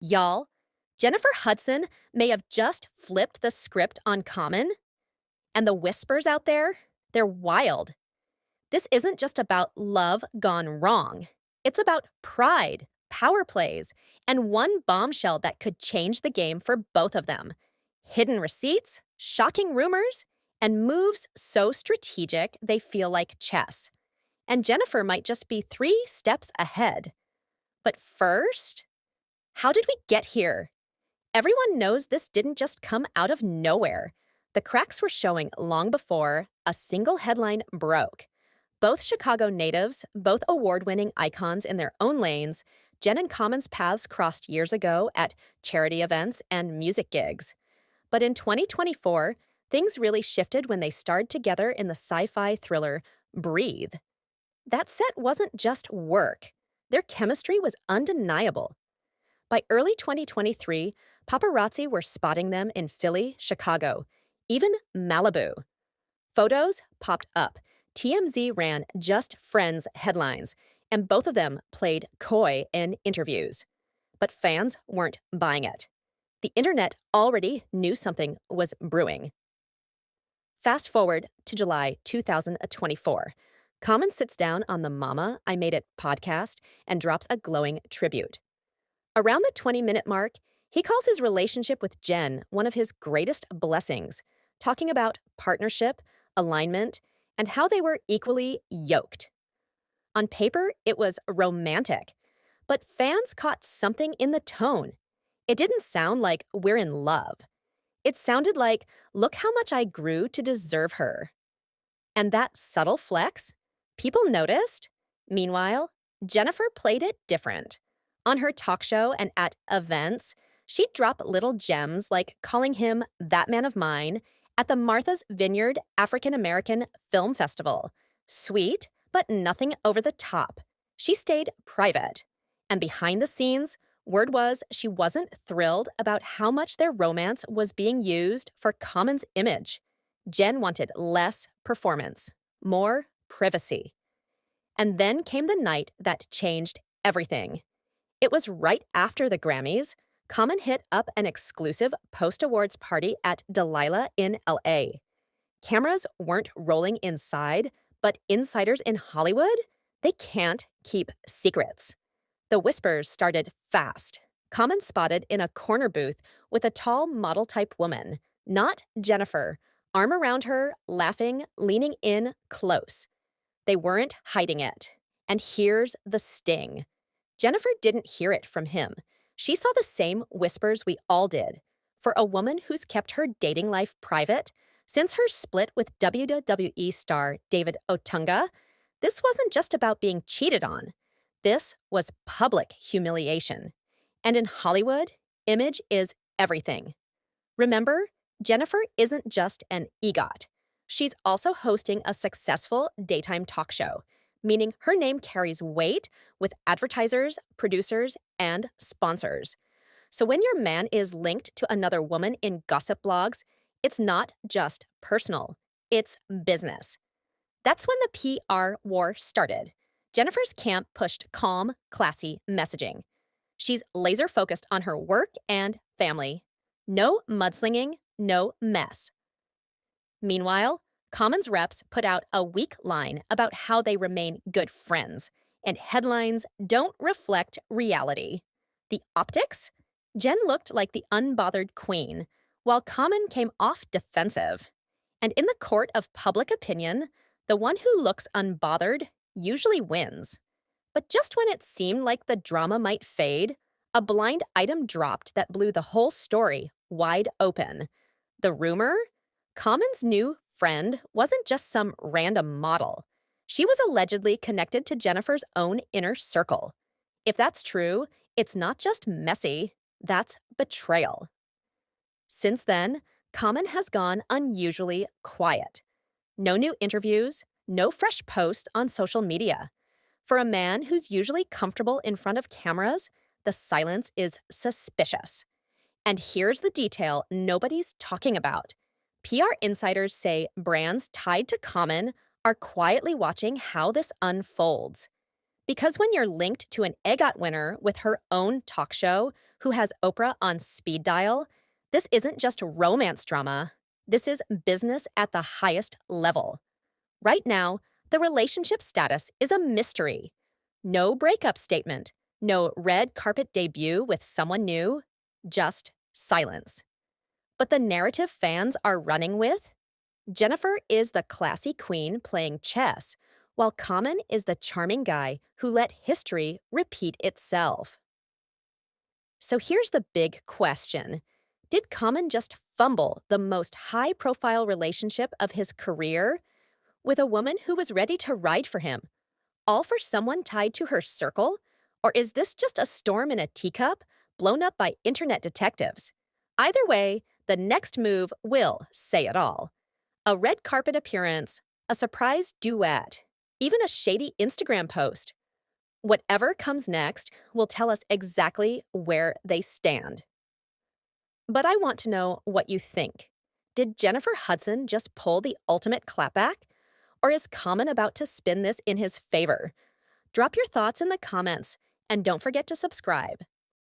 Y'all, Jennifer Hudson may have just flipped the script on Common, and the whispers out there, they're wild. This isn't just about love gone wrong. It's about pride, power plays, and one bombshell that could change the game for both of them. Hidden receipts, shocking rumors, and moves so strategic they feel like chess. And Jennifer might just be 3 steps ahead. But first, how did we get here? Everyone knows this didn't just come out of nowhere. The cracks were showing long before a single headline broke. Both Chicago natives, both award-winning icons in their own lanes, Jen and Common's paths crossed years ago at charity events and music gigs. But in 2024, things really shifted when they starred together in the sci-fi thriller Breathe. That set wasn't just work. Their chemistry was undeniable. By early 2023, paparazzi were spotting them in Philly, Chicago, even Malibu. Photos popped up. TMZ ran Just Friends headlines, and both of them played coy in interviews. But fans weren't buying it. The internet already knew something was brewing. Fast forward to July 2024. Common sits down on the Mama, I Made It podcast and drops a glowing tribute. Around the 20-minute mark, he calls his relationship with Jen one of his greatest blessings, talking about partnership, alignment, and how they were equally yoked. On paper, it was romantic, but fans caught something in the tone. It didn't sound like we're in love. It sounded like, look how much I grew to deserve her. And that subtle flex, people noticed. Meanwhile, Jennifer played it different. On her talk show and at events, she'd drop little gems like calling him that man of mine at the Martha's Vineyard African American Film Festival. Sweet, but nothing over the top. She stayed private. And behind the scenes, word was she wasn't thrilled about how much their romance was being used for Common's image. Jen wanted less performance, more privacy. And then came the night that changed everything. It was right after the Grammys. Common hit up an exclusive post-awards party at Delilah in LA. Cameras weren't rolling inside, but insiders in Hollywood, they can't keep secrets. The whispers started fast. Common spotted in a corner booth with a tall model-type woman, not Jennifer, arm around her, laughing, leaning in close. They weren't hiding it. And here's the sting. Jennifer didn't hear it from him. She saw the same whispers we all did. For a woman who's kept her dating life private, since her split with WWE star David Otunga, this wasn't just about being cheated on. This was public humiliation. And in Hollywood, image is everything. Remember, Jennifer isn't just an EGOT. She's also hosting a successful daytime talk show, meaning her name carries weight with advertisers, producers, and sponsors. So when your man is linked to another woman in gossip blogs, it's not just personal, it's business. That's when the PR war started. Jennifer's camp pushed calm, classy messaging. She's laser focused on her work and family. No mudslinging, no mess. Meanwhile, Common's reps put out a weak line about how they remain good friends, and headlines don't reflect reality. The optics? Jen looked like the unbothered queen, while Common came off defensive. And in the court of public opinion, the one who looks unbothered usually wins. But just when it seemed like the drama might fade, a blind item dropped that blew the whole story wide open. The rumor? Common's new friend wasn't just some random model. She was allegedly connected to Jennifer's own inner circle. If that's true, it's not just messy, that's betrayal. Since then, Common has gone unusually quiet. No new interviews, no fresh posts on social media. For a man who's usually comfortable in front of cameras, the silence is suspicious. And here's the detail nobody's talking about. PR insiders say brands tied to Common are quietly watching how this unfolds. Because when you're linked to an EGOT winner with her own talk show, who has Oprah on speed dial, this isn't just romance drama. This is business at the highest level. Right now, the relationship status is a mystery. No breakup statement, no red carpet debut with someone new, just silence. But the narrative fans are running with? Jennifer is the classy queen playing chess, while Common is the charming guy who let history repeat itself. So here's the big question. Did Common just fumble the most high-profile relationship of his career with a woman who was ready to ride for him, all for someone tied to her circle? Or is this just a storm in a teacup blown up by internet detectives? Either way, the next move will say it all. A red carpet appearance, a surprise duet, even a shady Instagram post. Whatever comes next will tell us exactly where they stand. But I want to know what you think. Did Jennifer Hudson just pull the ultimate clapback? Or is Common about to spin this in his favor? Drop your thoughts in the comments, and don't forget to subscribe.